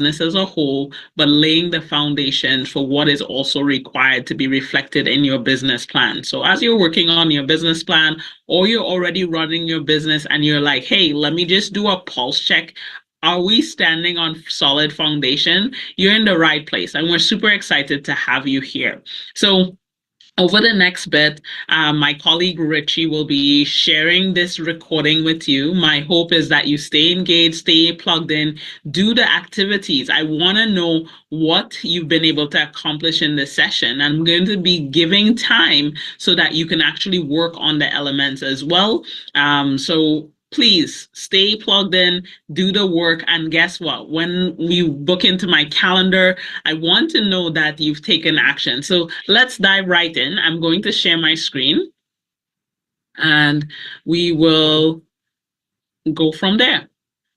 as a whole, but laying the foundation for what is also required to be reflected in your business plan. So as you're working on your business plan, or you're already running your business and you're like, hey, let me just do a pulse check. Are we standing on solid foundation? You're in the right place, and we're super excited to have you here. So over the next bit, my colleague Richie will be sharing this recording with you. My hope is that you stay engaged, stay plugged in, do the activities. I want to know what you've been able to accomplish in this session. I'm going to be giving time so that you can actually work on the elements as well. So please stay plugged in, do the work, and guess what? When you book into my calendar, I want to know that you've taken action. So let's dive right in. I'm going to share my screen and we will go from there.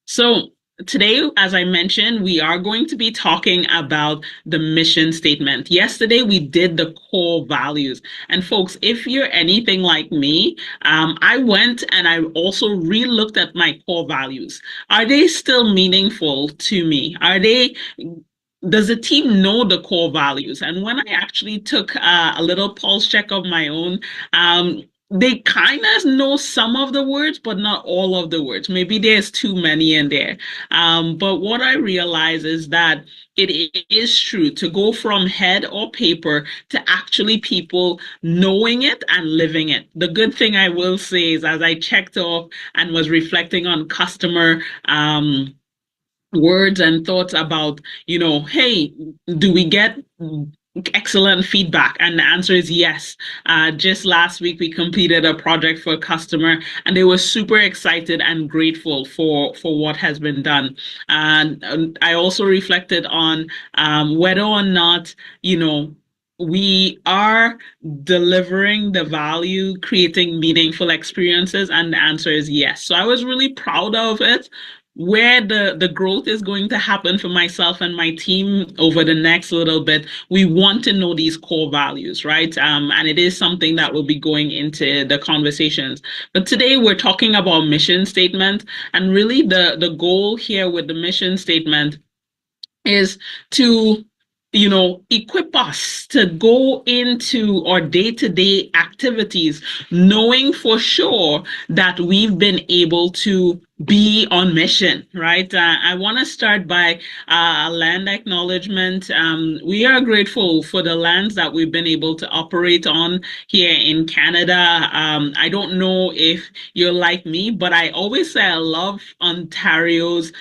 So today, as I mentioned, we are going to be talking about the mission statement. Yesterday, we did the core values. And folks, if you're anything like me, I went and I also re-looked at my core values. Are they still meaningful to me? Does the team know the core values? And when I actually took a little pulse check of my own, they kind of know some of the words, but not all of the words. Maybe there's too many in there. But what I realize is that it is true to go from head or paper to actually people knowing it and living it. The good thing I will say is as I checked off and was reflecting on customer words and thoughts about, hey, do we get excellent feedback? And the answer is yes. Just last week, we completed a project for a customer, and they were super excited and grateful for what has been done. And I also reflected on whether or not, we are delivering the value, creating meaningful experiences, and the answer is yes. So I was really proud of it. Where the growth is going to happen for myself and my team over the next little bit, we want to know these core values, right? And it is something that will be going into the conversations. But today we're talking about mission statement, and really the goal here with the mission statement is to equip us to go into our day-to-day activities, knowing for sure that we've been able to be on mission, right? I want to start by a land acknowledgement. We are grateful for the lands that we've been able to operate on here in Canada. I don't know if you're like me, but I always say I love Ontario's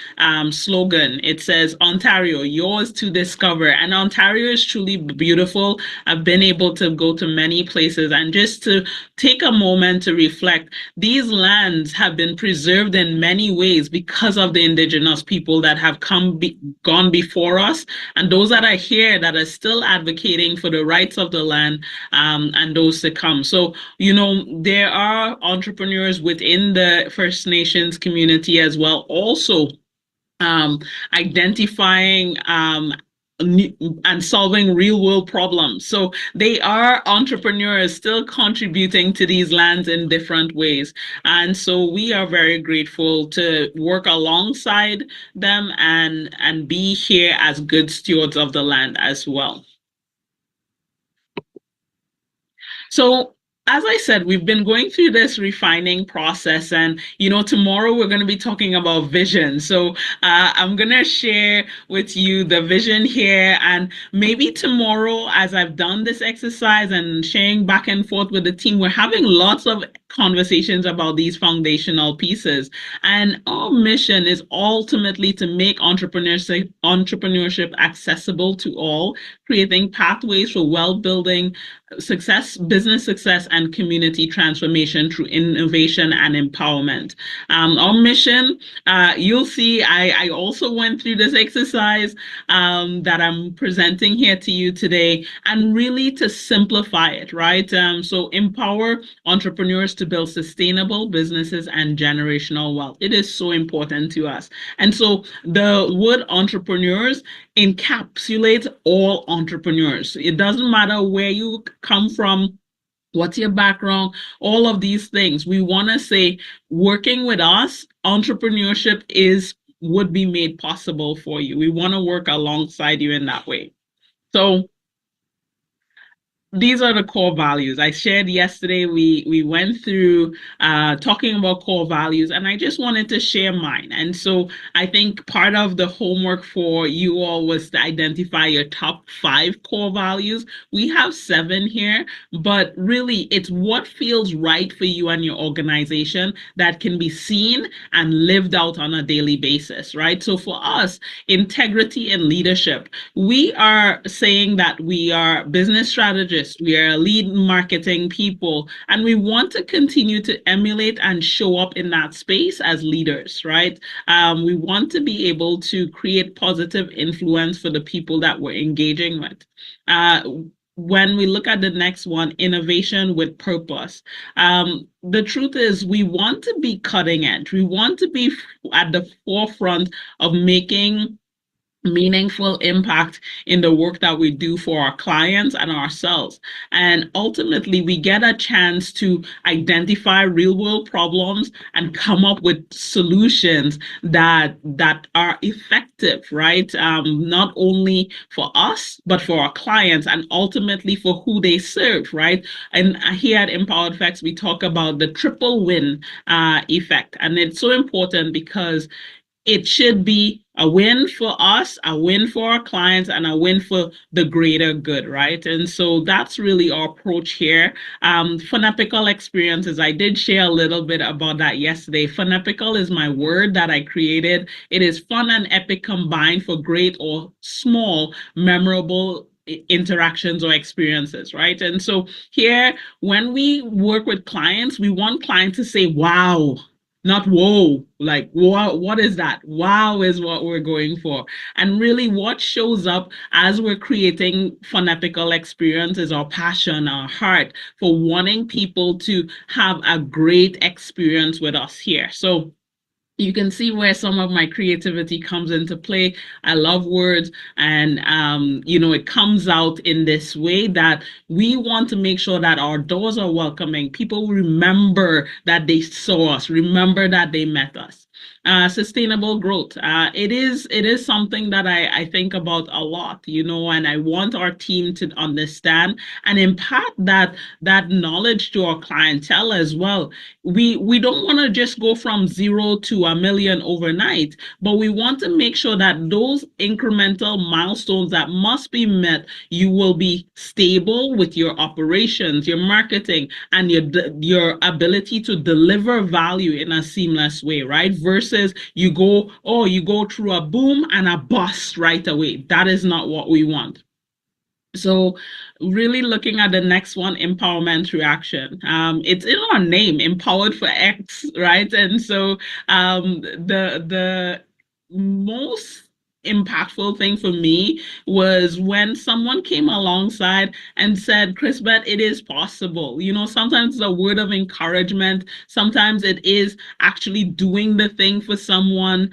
slogan. It says, Ontario, yours to discover. And Ontario is truly beautiful. I've been able to go to many places, and just to take a moment to reflect, these lands have been preserved in many ways because of the indigenous people that have gone before us, and those that are here that are still advocating for the rights of the land, and those to come. So, there are entrepreneurs within the First Nations community as well, also identifying and solving real world problems. So they are entrepreneurs still contributing to these lands in different ways. And so we are very grateful to work alongside them and be here as good stewards of the land as well. So as I said, we've been going through this refining process, and tomorrow we're going to be talking about vision. So I'm going to share with you the vision here, and maybe tomorrow, as I've done this exercise and sharing back and forth with the team, we're having lots of conversations about these foundational pieces. And our mission is ultimately to make entrepreneurship accessible to all, creating pathways for well-building success, business success, and community transformation through innovation and empowerment. Our mission, you'll see, I also went through this exercise that I'm presenting here to you today, and really to simplify it, right? So empower entrepreneurs to build sustainable businesses and generational wealth. It is so important to us. And so the word entrepreneurs encapsulates all entrepreneurs. It doesn't matter where you come from, what's your background, all of these things. We want to say, working with us, entrepreneurship is would be made possible for you. We want to work alongside you in that way. So these are the core values I shared yesterday. We went through talking about core values, and I just wanted to share mine. And so I think part of the homework for you all was to identify your top 5 core values. We have 7 here, but really it's what feels right for you and your organization that can be seen and lived out on a daily basis, right? So for us, integrity and leadership, we are saying that we are business strategists, we are lead marketing people, and we want to continue to emulate and show up in that space as leaders, right? We want to be able to create positive influence for the people that we're engaging with. Uh, when we look at the next one, innovation with purpose, the truth is we want to be cutting edge. We want to be at the forefront of making meaningful impact in the work that we do for our clients and ourselves. And ultimately, we get a chance to identify real world problems and come up with solutions that are effective, right? Not only for us, but for our clients and ultimately for who they serve, right? And here at Empowered Facts, we talk about the triple win effect. And it's so important because it should be a win for us, a win for our clients, and a win for the greater good, right? And so that's really our approach here. Phonetical experiences, I did share a little bit about that yesterday. Phonetical is my word that I created. It is fun and epic combined for great or small, memorable interactions or experiences, right? And so here, when we work with clients, we want clients to say, wow, not whoa, like wow, what is that? Wow is what we're going for. And really what shows up as we're creating phonetical experience is our passion, our heart for wanting people to have a great experience with us here. So you can see where some of my creativity comes into play. I love words, and it comes out in this way that we want to make sure that our doors are welcoming. People remember that they saw us, remember that they met us. Sustainable growth. It is something that I think about a lot, and I want our team to understand and impart that knowledge to our clientele as well. We don't want to just go from 0 to 1 million overnight, but we want to make sure that those incremental milestones that must be met, you will be stable with your operations, your marketing, and your ability to deliver value in a seamless way, right? Versus you go through a boom and a bust right away. That is not what we want. So, really looking at the next one, empowerment through action. It's in our name, empowered for X, right? And so, the most impactful thing for me was when someone came alongside and said, Chris-Beth, it is possible. Sometimes it's a word of encouragement. Sometimes it is actually doing the thing for someone.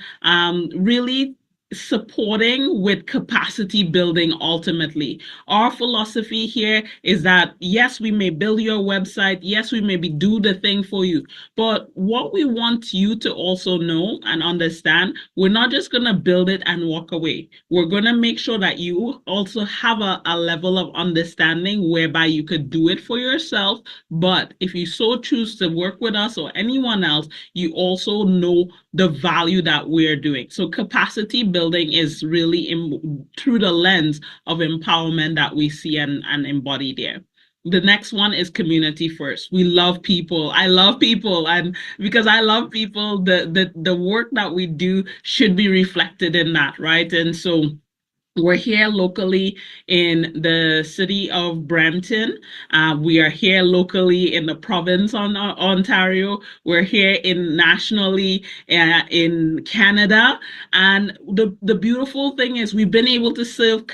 Really supporting with capacity building ultimately. Our philosophy here is that yes, we may build your website, yes, we maybe do the thing for you, but what we want you to also know and understand, we're not just going to build it and walk away. We're going to make sure that you also have a level of understanding whereby you could do it for yourself, but if you so choose to work with us or anyone else, you also know the value that we're doing. So capacity building is really through the lens of empowerment that we see and embody there. The next one is community first. We love people. I love people. And because I love people, the work that we do should be reflected in that, right? And so we're here locally in the city of Brampton. We are here locally in the province on Ontario. We're here nationally in Canada. And the beautiful thing is we've been able to serve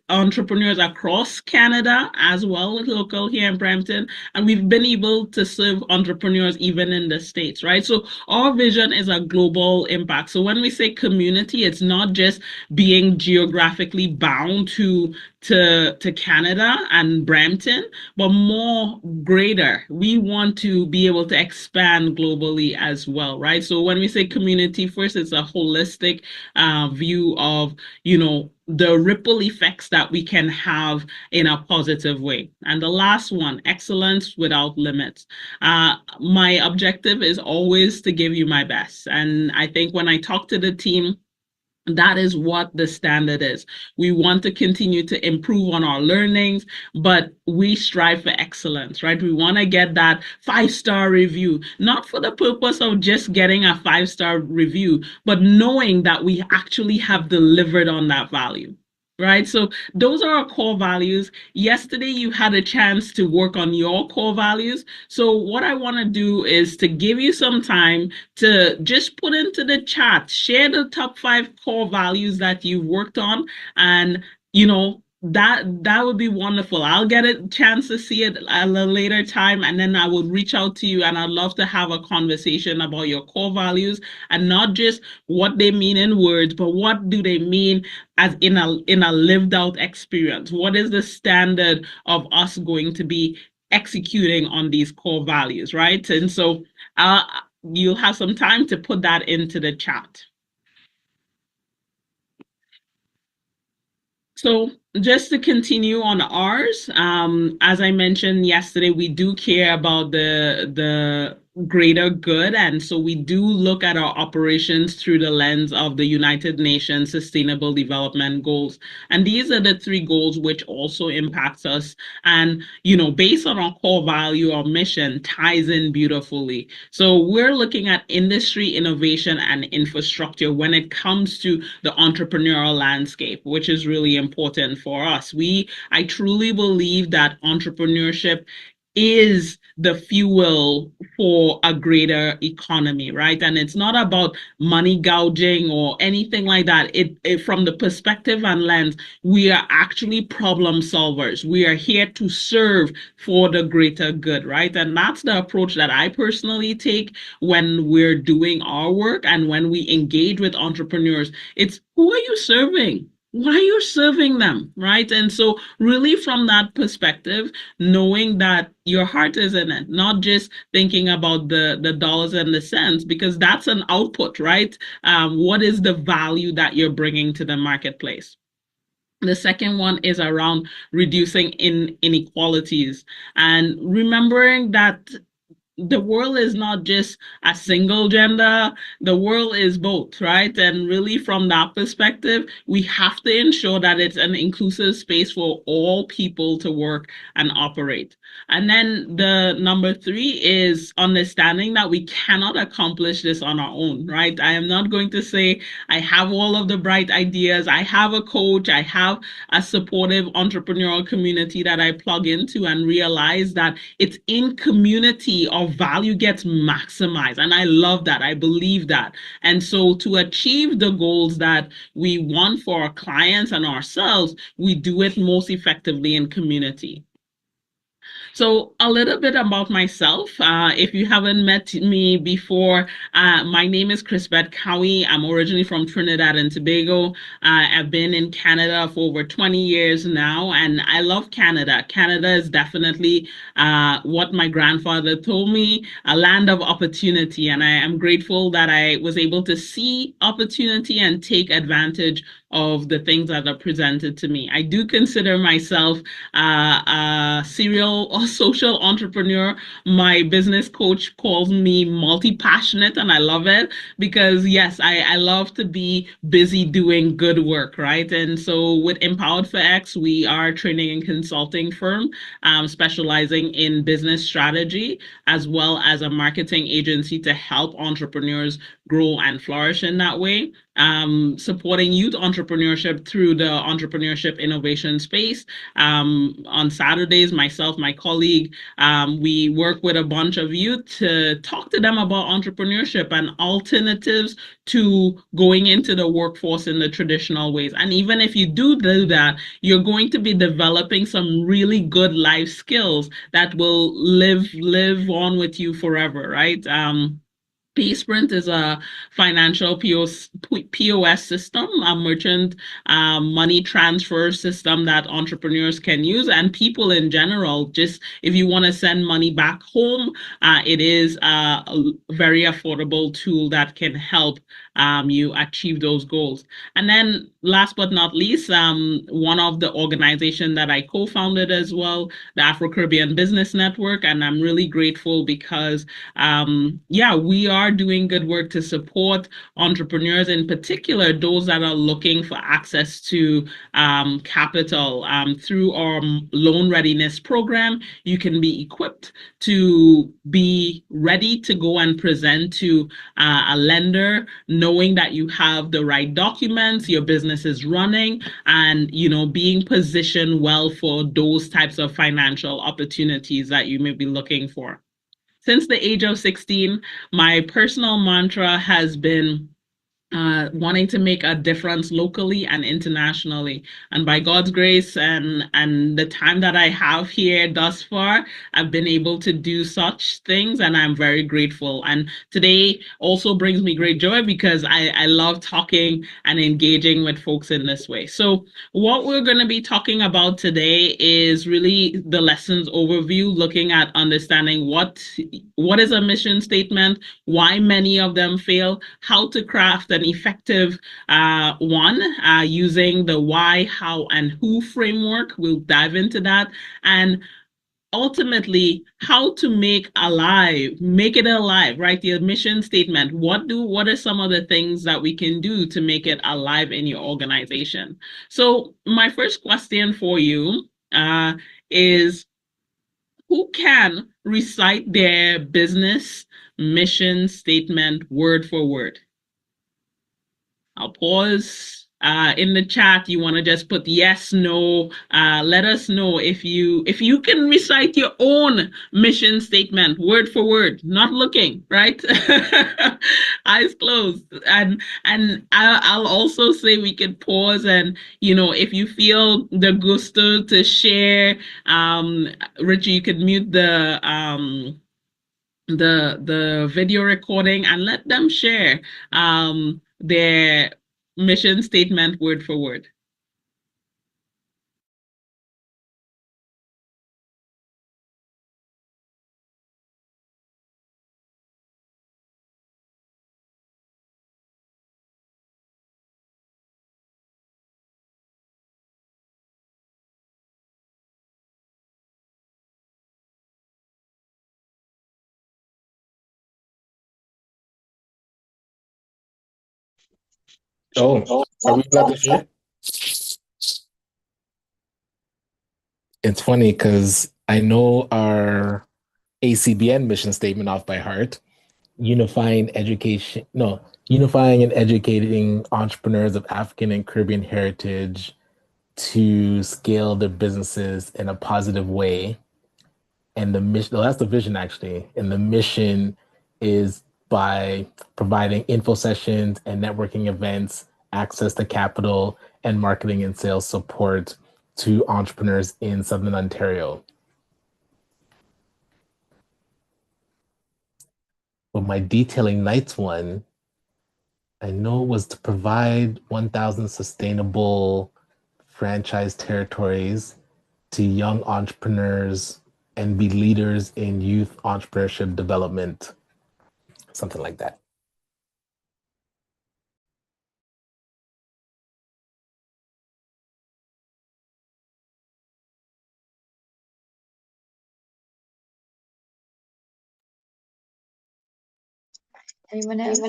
entrepreneurs across Canada as well as local here in Brampton. And we've been able to serve entrepreneurs even in the States, right? So our vision is a global impact. So when we say community, it's not just being geographically geographically bound to Canada and Brampton, but more greater. We want to be able to expand globally as well, right? So when we say community first, it's a holistic view of, the ripple effects that we can have in a positive way. And the last one, excellence without limits. My objective is always to give you my best. And I think when I talk to the team, that is what the standard is. We want to continue to improve on our learnings, but we strive for excellence, right? We want to get that 5-star review, not for the purpose of just getting a 5-star review, but knowing that we actually have delivered on that value. Right. So those are our core values. Yesterday, you had a chance to work on your core values. So what I want to do is to give you some time to just put into the chat, share the top 5 core values that you've worked on, and that would be wonderful. I'll get a chance to see it at a later time, and then I will reach out to you, and I'd love to have a conversation about your core values, and not just what they mean in words, but what do they mean as in a lived out experience. What is the standard of us going to be executing on these core values, right? And so uh, you'll have some time to put that into the chat. So just to continue on ours, as I mentioned yesterday, we do care about the greater good, and so we do look at our operations through the lens of the United Nations Sustainable Development Goals, and these are the 3 goals which also impacts us. And based on our core value, our mission ties in beautifully. So we're looking at industry, innovation, and infrastructure when it comes to the entrepreneurial landscape, which is really important for us. I truly believe that entrepreneurship is the fuel for a greater economy, right? And it's not about money gouging or anything like that. It from the perspective and lens, we are actually problem solvers. We are here to serve for the greater good, right? And that's the approach that I personally take when we're doing our work and when we engage with entrepreneurs. It's, who are you serving? Why you're serving them, right? And so really from that perspective, knowing that your heart is in it, not just thinking about the dollars and the cents, because that's an output, right? What is the value that you're bringing to the marketplace? The second one is around reducing inequalities and remembering that the world is not just a single gender, the world is both, right? And really, from that perspective, we have to ensure that it's an inclusive space for all people to work and operate. And then the number 3 is understanding that we cannot accomplish this on our own, right? I am not going to say I have all of the bright ideas, I have a coach, I have a supportive entrepreneurial community that I plug into, and realize that it's in community our value gets maximized. And I love that. I believe that. And so to achieve the goals that we want for our clients and ourselves, we do it most effectively in community. So, a little bit about myself. If you haven't met me before, my name is Chris-Beth Cowie. I'm originally from Trinidad and Tobago. I've been in Canada for over 20 years now, and I love Canada. Canada is definitely what my grandfather told me, a land of opportunity. And I am grateful that I was able to see opportunity and take advantage of the things that are presented to me. I do consider myself a serial or social entrepreneur. My business coach calls me multi-passionate, and I love it because, yes, I love to be busy doing good work, right? And so with Empowered for X, we are a training and consulting firm specializing in business strategy as well as a marketing agency to help entrepreneurs grow and flourish in that way. Supporting youth entrepreneurship through the entrepreneurship innovation space. On Saturdays, myself, my colleague, we work with a bunch of youth to talk to them about entrepreneurship and alternatives to going into the workforce in the traditional ways. And even if you do that, you're going to be developing some really good life skills that will live on with you forever, right? PaySprint is a financial POS system, a merchant money transfer system that entrepreneurs can use and people in general. Just if you want to send money back home, it is a very affordable tool that can help you achieve those goals. And then, last but not least, one of the organization that I co-founded as well, the Afro Caribbean Business Network, and I'm really grateful because yeah, we are doing good work to support entrepreneurs, in particular those that are looking for access to capital. Through our loan readiness program, you can be equipped to be ready to go and present to a lender, knowing that you have the right documents, your business is running, and being positioned well for those types of financial opportunities that you may be looking for. Since the age of 16, my personal mantra has been wanting to make a difference locally and internationally. And by God's grace and the time that I have here thus far, I've been able to do such things, and I'm very grateful. And today also brings me great joy because I love talking and engaging with folks in this way. So what we're going to be talking about today is really the lessons overview, looking at understanding what is a mission statement, why many of them fail, how to craft an effective one using the why, how, and who framework. We'll dive into that. And ultimately how to make it alive, right? The mission statement. What are some of the things that we can do to make it alive in your organization? So my first question for you is, who can recite their business mission statement word for word? I'll pause. In the chat, you want to just put yes, no. Let us know if you can recite your own mission statement word for word, not looking, right? Eyes closed. I'll also say we could pause, and if you feel the gusto to share, Richie, you could mute the video recording and let them share their mission statement word for word. Oh, are we allowed to share? It's funny because I know our ACBN mission statement off by heart. Unifying and educating entrepreneurs of African and Caribbean heritage to scale their businesses in a positive way. And the mission, that's the vision actually. And the mission is by providing info sessions and networking events, access to capital, and marketing and sales support to entrepreneurs in Southern Ontario. But my detailing nights one, I know, was to provide 1,000 sustainable franchise territories to young entrepreneurs and be leaders in youth entrepreneurship development, something like that. Anyone else?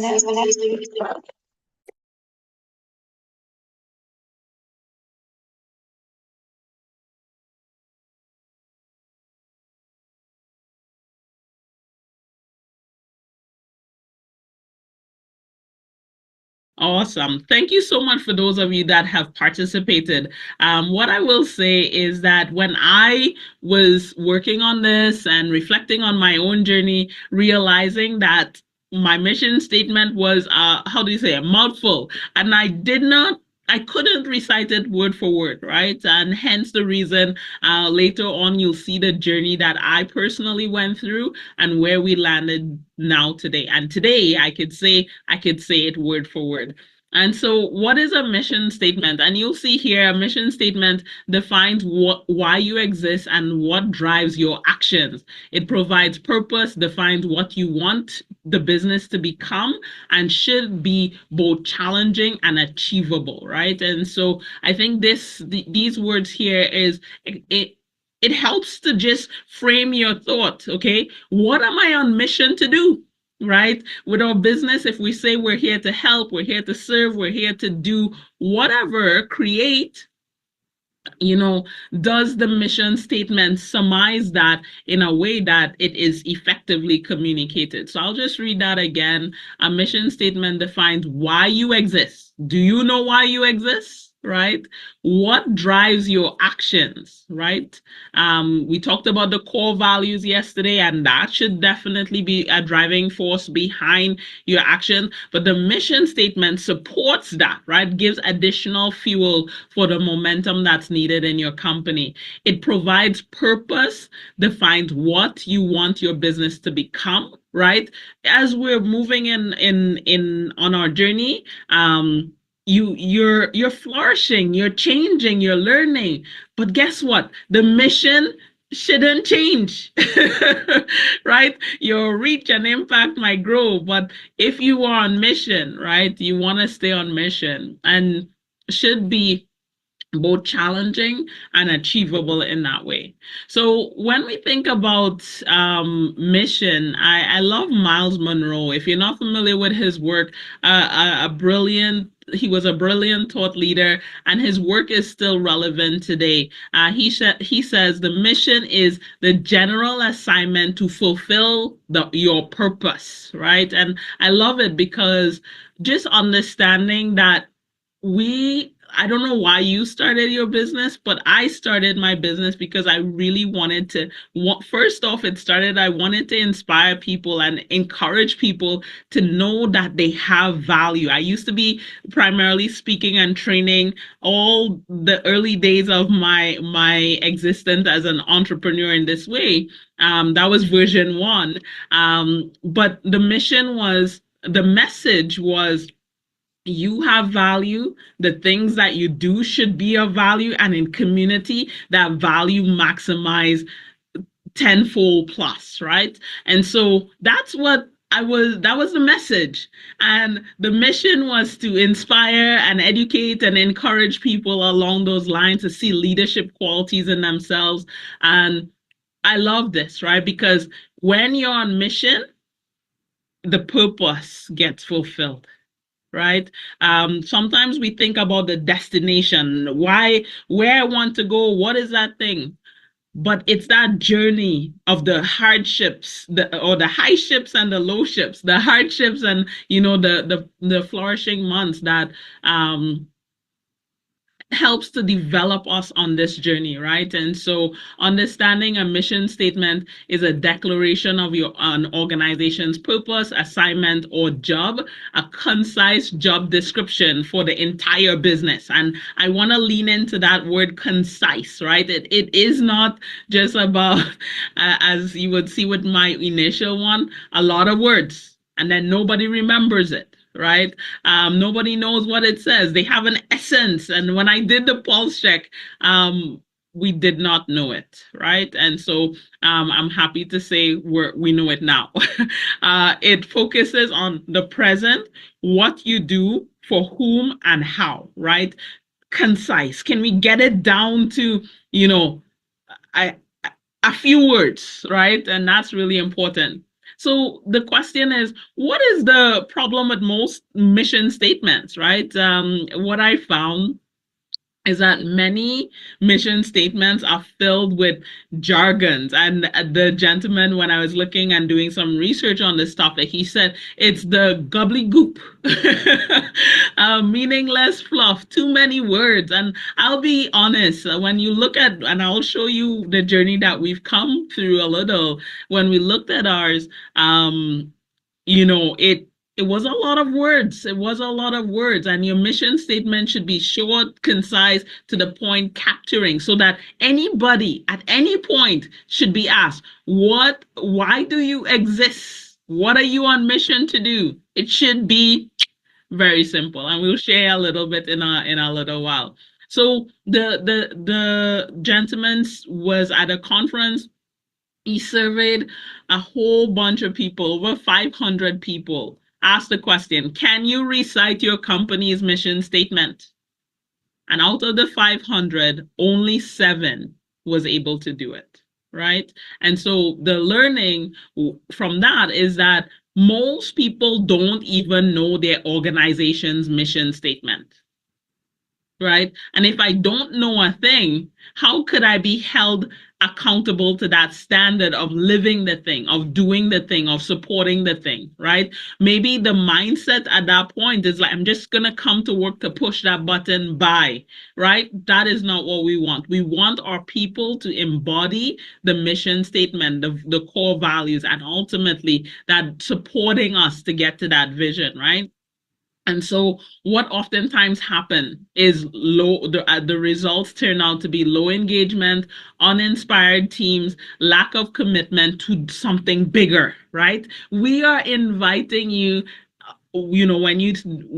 Awesome. Thank you so much for those of you that have participated. What I will say is that when I was working on this and reflecting on my own journey, realizing that my mission statement was, how do you say, a mouthful, and I did not I couldn't recite it word for word, right? And hence the reason later on you'll see the journey that I personally went through and where we landed now today. And today I could say it word for word. And so what is a mission statement? And you'll see here a mission statement defines why you exist and what drives your actions. It provides purpose, defines what you want the business to become, and should be both challenging and achievable, right? And so I think these words here is it helps to just frame your thought. Okay, what am I on mission to do? Right, with our business, if we say we're here to help, we're here to serve, we're here to do whatever, create, you know, does the mission statement surmise that in a way that it is effectively communicated? So I'll just read that again. A mission statement defines why you exist. Do you know why you exist? Right? What drives your actions? Right? We talked about the core values yesterday, and that should definitely be a driving force behind your action. But the mission statement supports that, right? Gives additional fuel for the momentum that's needed in your company. It provides purpose, defines what you want your business to become, right? As we're moving in on our journey, you're flourishing, you're changing, you're learning. But guess what? The mission shouldn't change. Right? Your reach and impact might grow, but if you are on mission, right, you want to stay on mission and should be both challenging and achievable in that way. So when we think about mission, I love Miles Monroe. If you're not familiar with his work, he was a brilliant thought leader, and his work is still relevant today. He says the mission is the general assignment to fulfill your purpose, right? And I love it because just understanding that I don't know why you started your business, but I started my business because I really wanted to. First off, I wanted to inspire people and encourage people to know that they have value. I used to be primarily speaking and training all the early days of my existence as an entrepreneur in this way. That was version one. But the message was, you have value. The things that you do should be of value, and in community, that value maximize tenfold plus, right? And so that was the message. And the mission was to inspire and educate and encourage people along those lines to see leadership qualities in themselves. And I love this, right? Because when you're on mission, the purpose gets fulfilled, right? Sometimes we think about the destination, where I want to go, what is that thing? But it's that journey of the hardships, the high ships and the low ships, the hardships and the flourishing months that helps to develop us on this journey, right? And so understanding a mission statement is a declaration of an organization's purpose, assignment, or job, a concise job description for the entire business. And I want to lean into that word concise, right? It is not just about, as you would see with my initial one, a lot of words, and then nobody remembers it, right? Nobody knows what it says. They have an essence. And when I did the pulse check, we did not know it, right? And so I'm happy to say we know it now. It focuses on the present, what you do, for whom, and how, right? Concise. Can we get it down to, I, a few words, right? And that's really important. So the question is, what is the problem with most mission statements, right? What I found is that many mission statements are filled with jargons. And the gentleman, when I was looking and doing some research on this topic, he said it's the gobbley goop, meaningless fluff, too many words. And I'll be honest, when you look at, and I'll show you the journey that we've come through a little, when we looked at ours, it It was a lot of words. It was a lot of words. And your mission statement should be short, concise, to the point, capturing, so that anybody at any point should be asked, why do you exist? What are you on mission to do? It should be very simple. And we'll share a little bit in a little while. So the gentleman was at a conference. He surveyed a whole bunch of people, over 500 people, asked the question, can you recite your company's mission statement? And out of the 500, only 7 was able to do it, right? And so the learning from that is that most people don't even know their organization's mission statement, right? And if I don't know a thing, how could I be held accountable to that standard of living the thing, of doing the thing, of supporting the thing, right? Maybe the mindset at that point is like, I'm just going to come to work to push that button, bye, right? That is not what we want. We want our people to embody the mission statement, the core values, and ultimately that supporting us to get to that vision, right? And so what oftentimes happen is the results turn out to be low engagement, uninspired teams, lack of commitment to something bigger, right? We are inviting you, when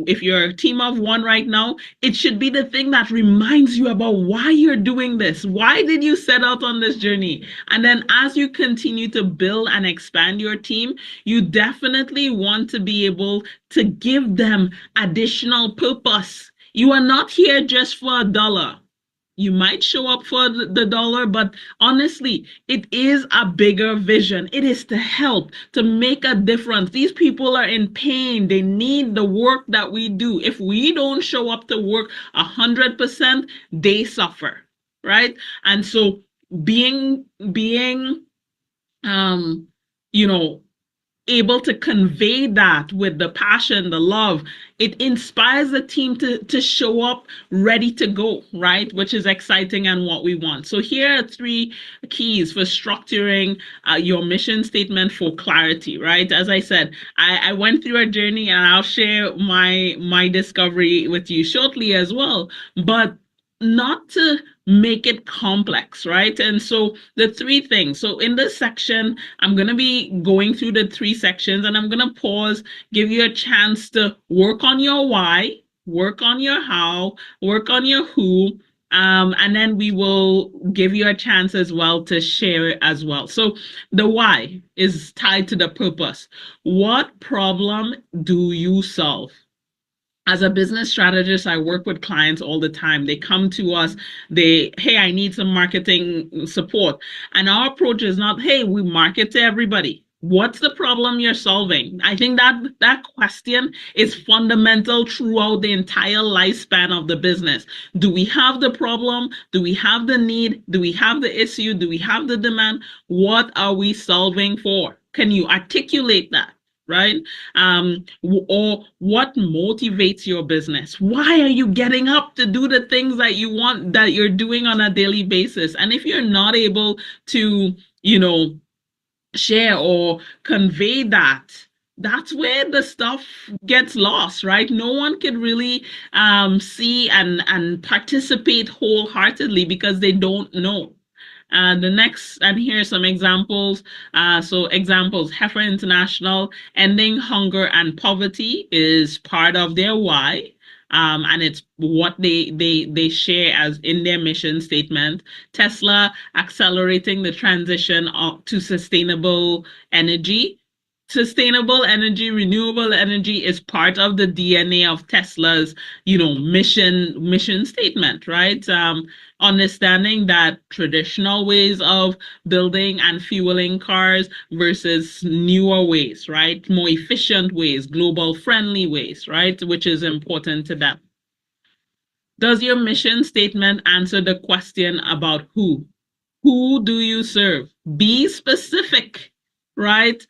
if you're a team of one right now, it should be the thing that reminds you about why you're doing this. Why did you set out on this journey? And then as you continue to build and expand your team, you definitely want to be able to give them additional purpose. You are not here just for $1. You might show up for the dollar, but honestly, it is a bigger vision. It is to help, to make a difference. These people are in pain. They need the work that we do. If we don't show up to work 100%, they suffer, right? And so being you know, able to convey that with the passion, the love, it inspires the team to show up ready to go, right? Which is exciting and what we want. So here are 3 keys for structuring your mission statement for clarity, right? As I said, I went through a journey and I'll share my discovery with you shortly as well, but not to make it complex, right? And so the 3 things. So in this section, I'm going to be going through the 3 sections and I'm going to pause, give you a chance to work on your why, work on your how, work on your who, and then we will give you a chance as well to share it as well. So the why is tied to the purpose. What problem do you solve? As a business strategist, I work with clients all the time. They come to us, hey, I need some marketing support. And our approach is not, hey, we market to everybody. What's the problem you're solving? I think that question is fundamental throughout the entire lifespan of the business. Do we have the problem? Do we have the need? Do we have the issue? Do we have the demand? What are we solving for? Can you articulate that? Right? Or what motivates your business? Why are you getting up to do the things that you want, that you're doing on a daily basis? And if you're not able to, share or convey that, that's where the stuff gets lost, right? No one can really see and participate wholeheartedly because they don't know. And here are some examples. So examples, Heifer International, ending hunger and poverty is part of their why. And it's what they share as in their mission statement. Tesla, accelerating the transition to sustainable energy. Sustainable energy, renewable energy is part of the DNA of Tesla's, mission statement, right? Understanding that traditional ways of building and fueling cars versus newer ways, right? More efficient ways, global friendly ways, right? Which is important to them. Does your mission statement answer the question about who? Who do you serve? Be specific, right?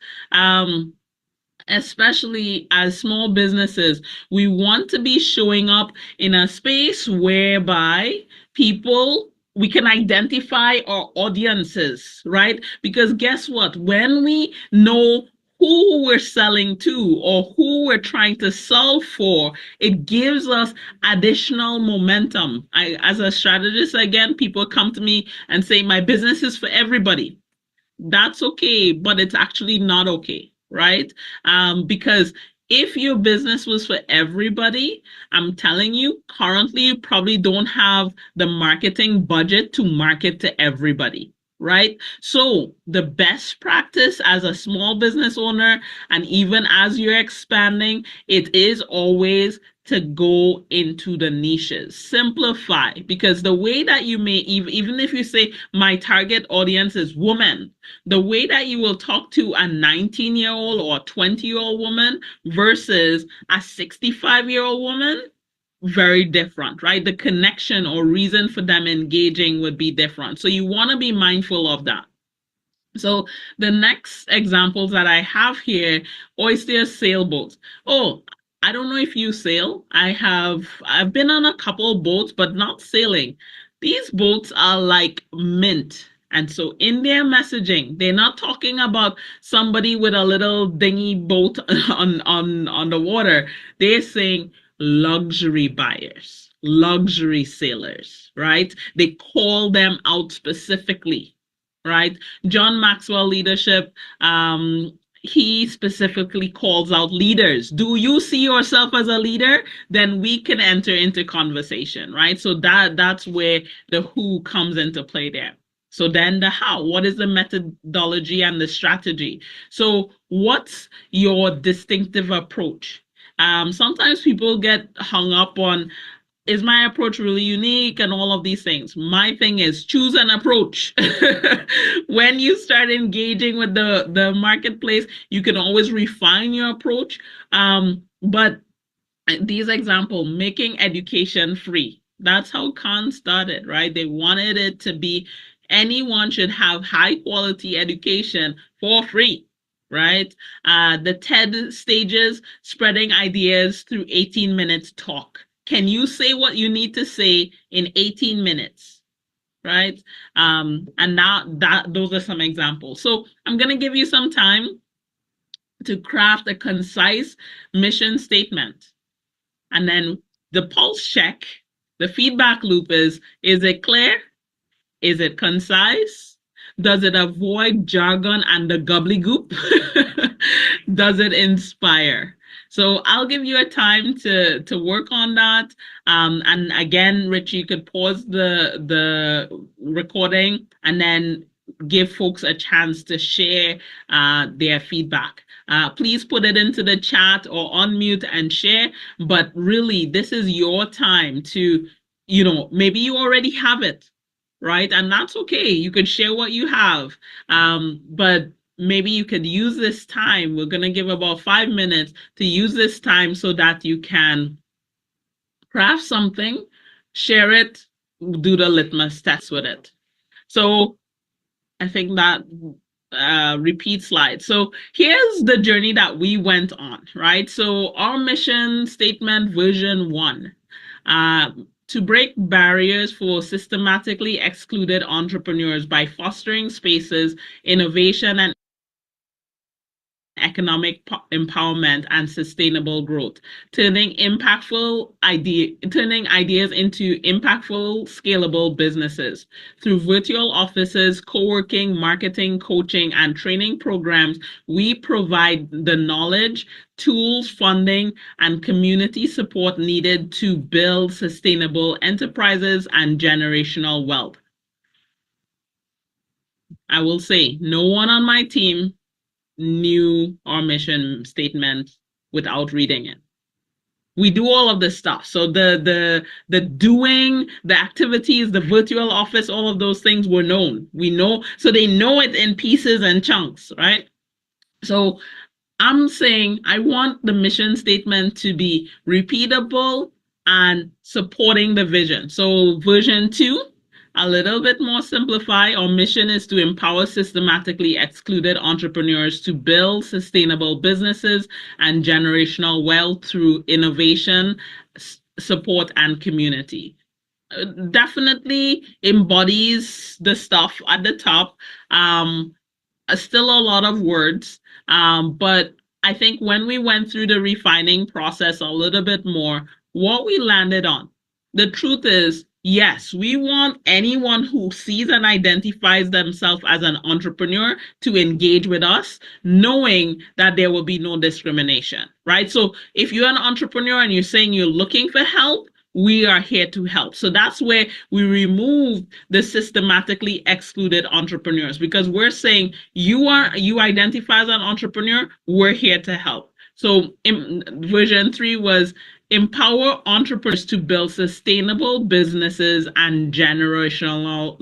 Especially as small businesses, we want to be showing up in a space whereby we can identify our audiences, right? Because guess what? When we know who we're selling to or who we're trying to solve for, it gives us additional momentum. As a strategist, again, people come to me and say, my business is for everybody. That's okay, but it's actually not okay, right? Because if your business was for everybody, I'm telling you, currently you probably don't have the marketing budget to market to everybody, right? So the best practice as a small business owner, and even as you're expanding, it is always to go into the niches, simplify, because the way that you may, even if you say my target audience is women, the way that you will talk to a 19-year-old or 20-year-old woman versus a 65-year-old woman, very different, right? The connection or reason for them engaging would be different. So you want to be mindful of that. So the next examples that I have here, oyster sailboats. Oh, I don't know if you sail. I've been on a couple boats, but not sailing. These boats are like mint. And so in their messaging, they're not talking about somebody with a little dinghy boat on the water. They're saying luxury buyers, luxury sailors, right? They call them out specifically, right? John Maxwell leadership, he specifically calls out leaders. Do you see yourself as a leader? Then we can enter into conversation, right? So that's where the who comes into play there. So then the how, what is the methodology and the strategy? So what's your distinctive approach? Sometimes people get hung up on, is my approach really unique and all of these things? My thing is choose an approach. When you start engaging with the marketplace, you can always refine your approach. But these example, making education free. That's how Khan started, right? They wanted it to be anyone should have high quality education for free, right? The TED stages, spreading ideas through 18 minutes talk. Can you say what you need to say in 18 minutes? Right? And now that those are some examples. So I'm going to give you some time to craft a concise mission statement. And then the pulse check, the feedback loop is it clear? Is it concise? Does it avoid jargon and the gobbledygook? Does it inspire? So I'll give you a time to work on that. And again, Rich, you could pause the recording and then give folks a chance to share their feedback. Please put it into the chat or unmute and share. But really, this is your time to, maybe you already have it, right? And that's okay. You could share what you have. But maybe you could use this time. We're going to give about 5 minutes to use this time so that you can craft something, share it, do the litmus test with it. So I think that repeat slide. So here's the journey that we went on, right? So our mission statement version 1. To break barriers for systematically excluded entrepreneurs by fostering spaces, innovation, and economic empowerment and sustainable growth, turning ideas into impactful, scalable businesses. Through virtual offices, co-working, marketing, coaching, and training programs, we provide the knowledge, tools, funding, and community support needed to build sustainable enterprises and generational wealth. I will say, no one on my team knew our mission statement without reading it. We do all of this stuff. So the doing, the activities, the virtual office, all of those things were known. We know, so they know it in pieces and chunks, right? So I'm saying I want the mission statement to be repeatable and supporting the vision. So version 2, a little bit more simplified. Our mission is to empower systematically excluded entrepreneurs to build sustainable businesses and generational wealth through innovation, support, and community. Definitely embodies the stuff at the top. still a lot of words, but I think when we went through the refining process a little bit more, what we landed on, the truth is, yes, we want anyone who sees and identifies themselves as an entrepreneur to engage with us, knowing that there will be no discrimination, right? So if you're an entrepreneur and you're saying you're looking for help, we are here to help. So that's where we remove the systematically excluded entrepreneurs, because we're saying you identify as an entrepreneur, we're here to help. So version 3 was empower entrepreneurs to build sustainable businesses and generational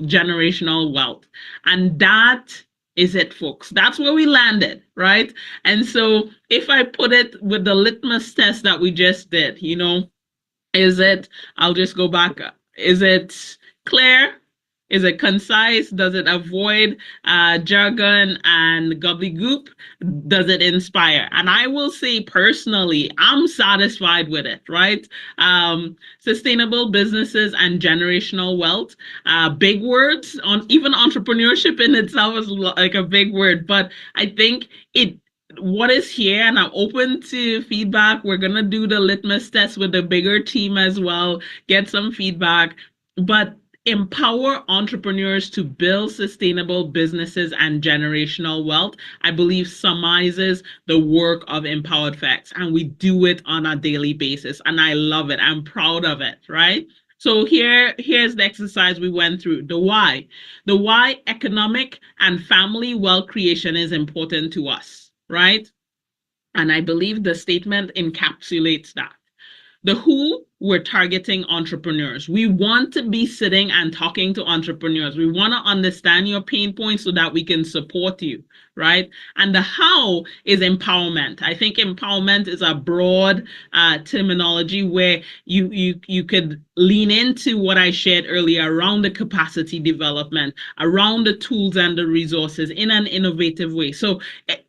wealth. And that is it, folks. That's where we landed, right? And so if I put it with the litmus test that we just did, is it, I'll just go back. Is it clear? Is it concise? Does it avoid jargon and gobbledygook? Does it inspire? And I will say personally, I'm satisfied with it, right? Sustainable businesses and generational wealth. Big words on even entrepreneurship in itself is like a big word, but I think it what is here, and I'm open to feedback. We're gonna do the litmus test with the bigger team as well, get some feedback, but empower entrepreneurs to build sustainable businesses and generational wealth, I believe summarizes the work of Empowered Facts, and we do it on a daily basis, and I love it. I'm proud of it, right? So here's the exercise we went through. The why. The why economic and family wealth creation is important to us, right? And I believe the statement encapsulates that. The who, we're targeting entrepreneurs. We want to be sitting and talking to entrepreneurs. We want to understand your pain points so that we can support you, right? And the how is empowerment. I think empowerment is a broad terminology where you could lean into what I shared earlier around the capacity development, around the tools and the resources in an innovative way. So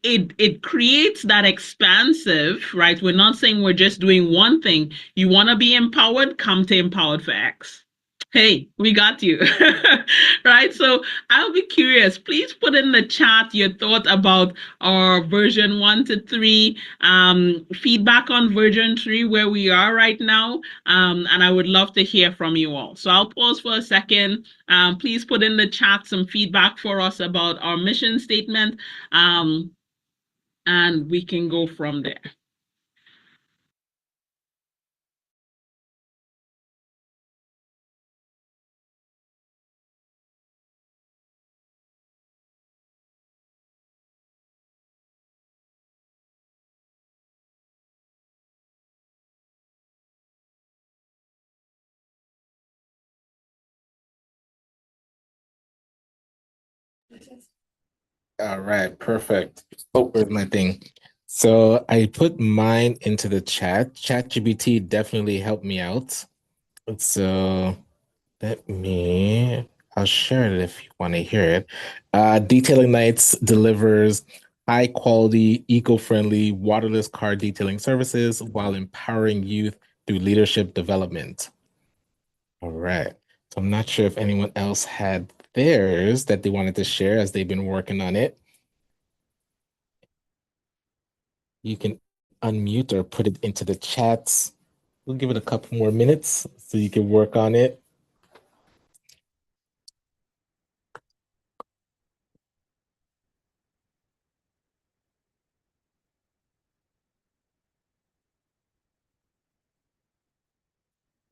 it creates that expansive, right? We're not saying we're just doing one thing. You want to be empowered? Come to Empowered for X. Hey, we got you. Right? So I'll be curious. Please put in the chat your thought about our version 1 to 3, feedback on version 3, where we are right now. And I would love to hear from you all. So I'll pause for a second. Please put in the chat some feedback for us about our mission statement, and we can go from there. All right, perfect. Oh, where's my thing? So I put mine into the chat. ChatGPT definitely helped me out. So I'll share it if you want to hear it. Detailing Nights delivers high quality, eco-friendly, waterless car detailing services while empowering youth through leadership development. All right. So I'm not sure if anyone else had theirs that they wanted to share as they've been working on it. You can unmute or put it into the chats. We'll give it a couple more minutes so you can work on it.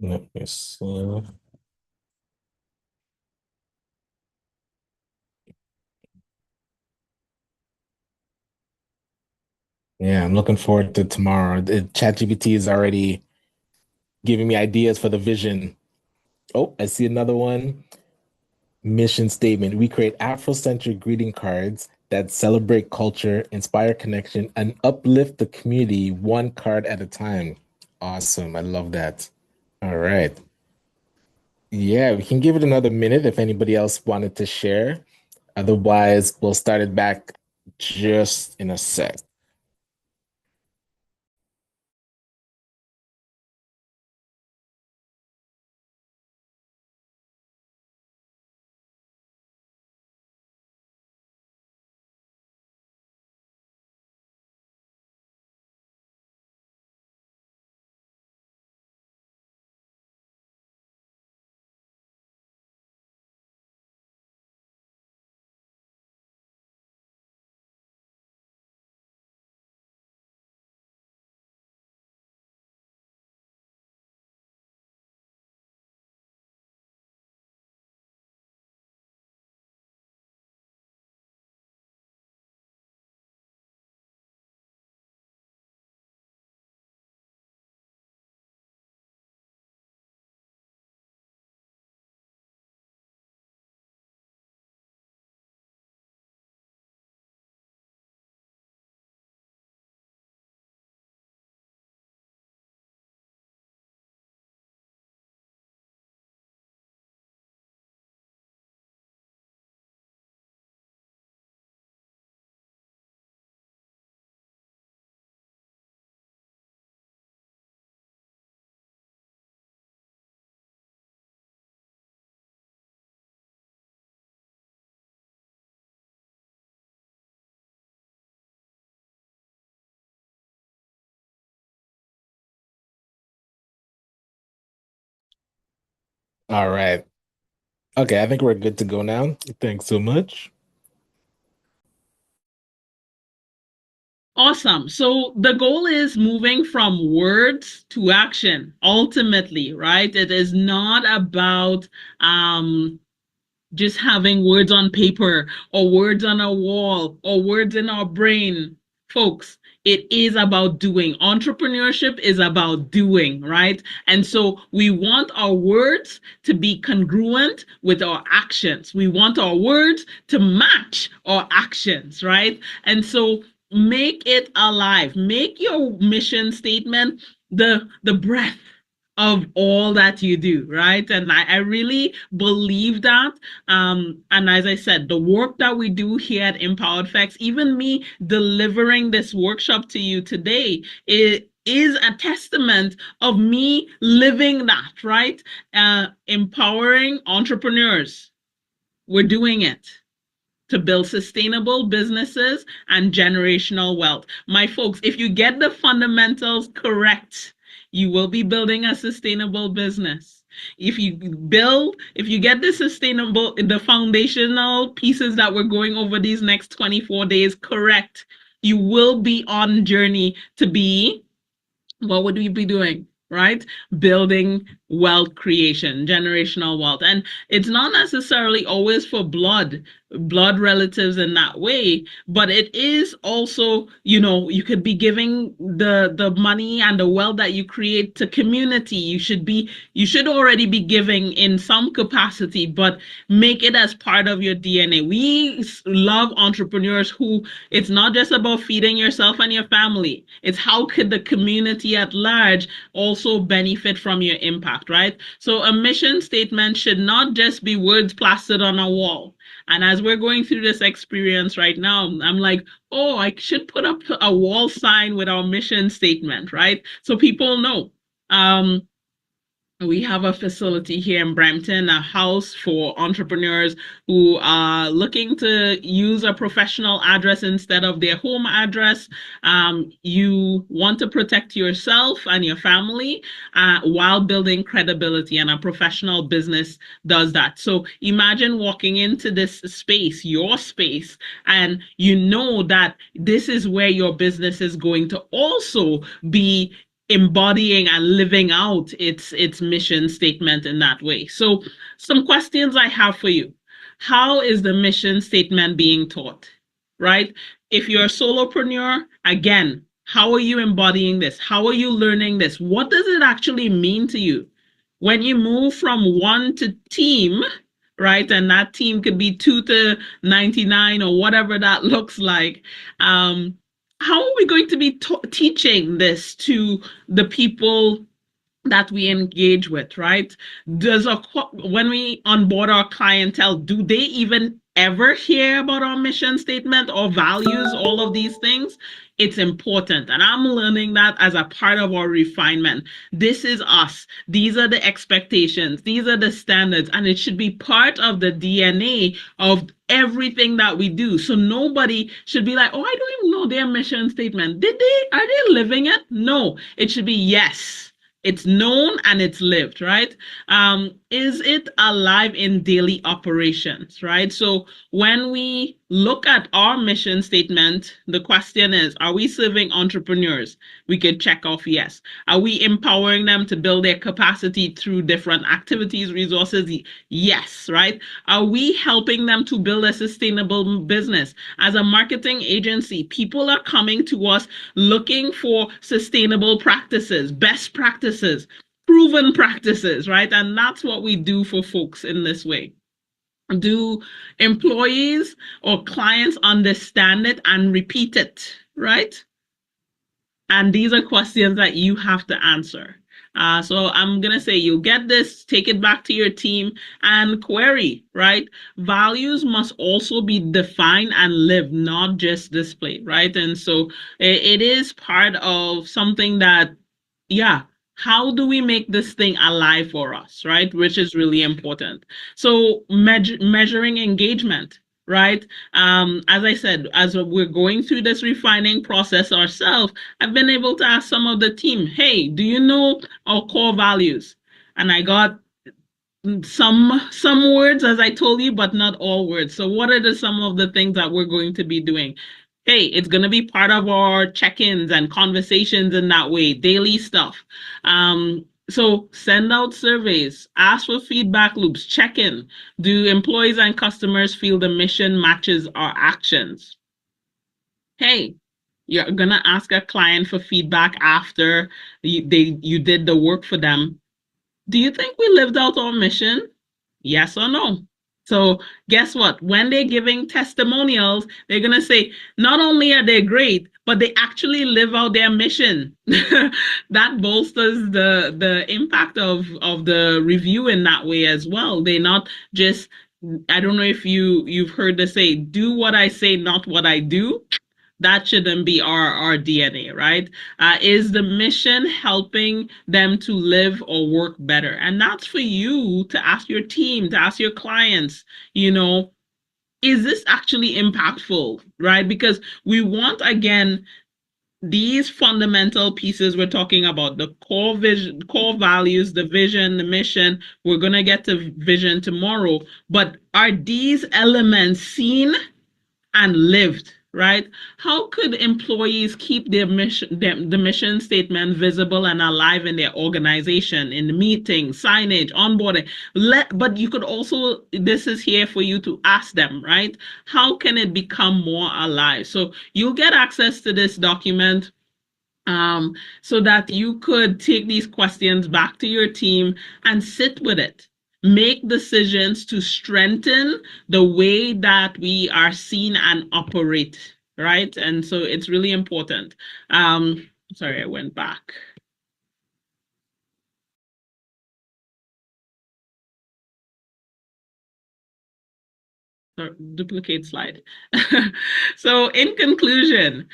Let me see. Yeah, I'm looking forward to tomorrow. The ChatGPT is already giving me ideas for the vision. Oh, I see another one. Mission statement. We create Afrocentric greeting cards that celebrate culture, inspire connection, and uplift the community one card at a time. Awesome. I love that. All right. Yeah, we can give it another minute if anybody else wanted to share. Otherwise, we'll start it back just in a sec. All right. Okay, I think we're good to go now. Thanks so much. Awesome. So the goal is moving from words to action ultimately, right? It is not about um just having words on paper or words on a wall or words in our brain. Folks, it is about doing. Entrepreneurship is about doing, right? And so we want our words to be congruent with our actions. We want our words to match our actions, right? And so make it alive. Make your mission statement the breath of all that you do, right? And I really believe that. And as I said, the work that we do here at Empowered Facts, even me delivering this workshop to you today, it is a testament of me living that, right? Empowering entrepreneurs. We're doing it to build sustainable businesses and generational wealth. My folks, if you get the fundamentals correct, you will be building a sustainable business. If you get the foundational pieces that we're going over these next 24 days correct, you will be on journey to be, what would we be doing? Right? Building wealth creation, generational wealth. And it's not necessarily always for blood relatives in that way, but it is also, you could be giving the money and the wealth that you create to community. You should already be giving in some capacity, but make it as part of your DNA. We love entrepreneurs who, it's not just about feeding yourself and your family. It's how could the community at large also benefit from your impact, right? So a mission statement should not just be words plastered on a wall. And as we're going through this experience right now, I'm like, oh, I should put up a wall sign with our mission statement, right? So people know. Um, we have a facility here in Brampton, a house for entrepreneurs who are looking to use a professional address instead of their home address. You want to protect yourself and your family while building credibility, and a professional business does that. So imagine walking into this space, your space, and you know that this is where your business is going to also be embodying and living out its mission statement in that way. So some questions I have for you. How is the mission statement being taught? Right? If you're a solopreneur, again, how are you embodying this? How are you learning this? What does it actually mean to you? When you move from one to team, right? And that team could be 2 to 99 or whatever that looks like. How are we going to be teaching this to the people that we engage with, right? When we onboard our clientele, do they even ever hear about our mission statement or values, all of these things? It's important. And I'm learning that as a part of our refinement. This is us. These are the expectations. These are the standards. And it should be part of the DNA of everything that we do. So nobody should be like, oh, I don't even know their mission statement. Are they living it? No, it should be yes. It's known and it's lived, right? Is it alive in daily operations, right? So when we look at our mission statement, the question is, are we serving entrepreneurs? We could check off yes. Are we empowering them to build their capacity through different activities, resources? Yes, right? Are we helping them to build a sustainable business? As a marketing agency, people are coming to us looking for sustainable practices, best practices, proven practices, right? And that's what we do for folks in this way. Do employees or clients understand it and repeat it, right? And these are questions that you have to answer. So I'm going to say you'll get this, take it back to your team and query, right? Values must also be defined and lived, not just displayed, right? And so it is part of something that, yeah, how do we make this thing alive for us, right? Which is really important. So measuring engagement, right? As I said, as we're going through this refining process ourselves, I've been able to ask some of the team, hey, do you know our core values? And I got some words, as I told you, but not all words. So what are some of the things that we're going to be doing? Hey, it's going to be part of our check-ins and conversations in that way, daily stuff. So send out surveys, ask for feedback loops, check in. Do employees and customers feel the mission matches our actions? Hey, you're gonna ask a client for feedback after you did the work for them. Do you think we lived out our mission? Yes or no? So guess what? When they're giving testimonials, they're gonna say not only are they great, but they actually live out their mission. That bolsters the impact of the review in that way as well. They're not just, I don't know if you've heard the say, do what I say, not what I do. That shouldn't be our DNA, right? Is the mission helping them to live or work better? And that's for you to ask your team, to ask your clients, you know, is this actually impactful, right? Because we want, again, these fundamental pieces we're talking about, the core vision, core values, the vision, the mission. We're going to get to vision tomorrow, but are these elements seen and lived, right? How could employees keep their mission, the mission statement visible and alive in their organization, in the meeting, signage, onboarding? But you could also, this is here for you to ask them, right? How can it become more alive? So you'll get access to this document so that you could take these questions back to your team and sit with it. Make decisions to strengthen the way that we are seen and operate, right? And so it's really important. Sorry, I went back. Duplicate slide. So in conclusion,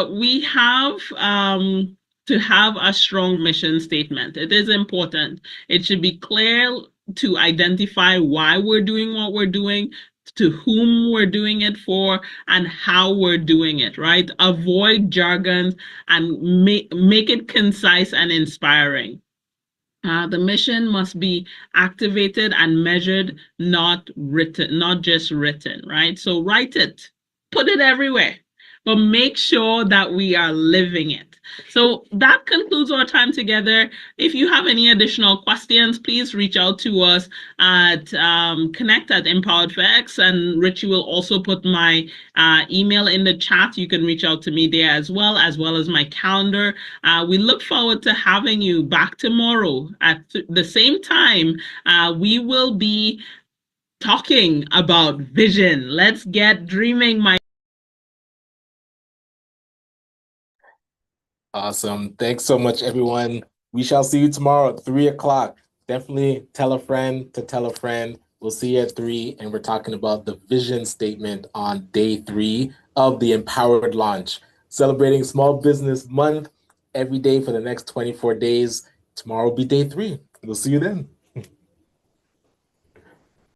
we have to have a strong mission statement. It is important. It should be clear to identify why we're doing what we're doing, to whom we're doing it for, and how we're doing it, right? Avoid jargon and make it concise and inspiring. The mission must be activated and measured, not written, not just written, right? So write it, put it everywhere, but make sure that we are living it. So that concludes our time together. If you have any additional questions, please reach out to us at connect at Empowered for X, and Richie will also put my email in the chat. You can reach out to me there as well as my calendar. We look forward to having you back tomorrow at the same time. We will be talking about vision. Let's get dreaming, my. Awesome. Thanks so much, everyone. We shall see you tomorrow at 3 o'clock. Definitely tell a friend to tell a friend. We'll see you at 3, and we're talking about the vision statement on day 3 of the Empowered launch. Celebrating Small Business Month every day for the next 24 days. Tomorrow will be day 3. We'll see you then.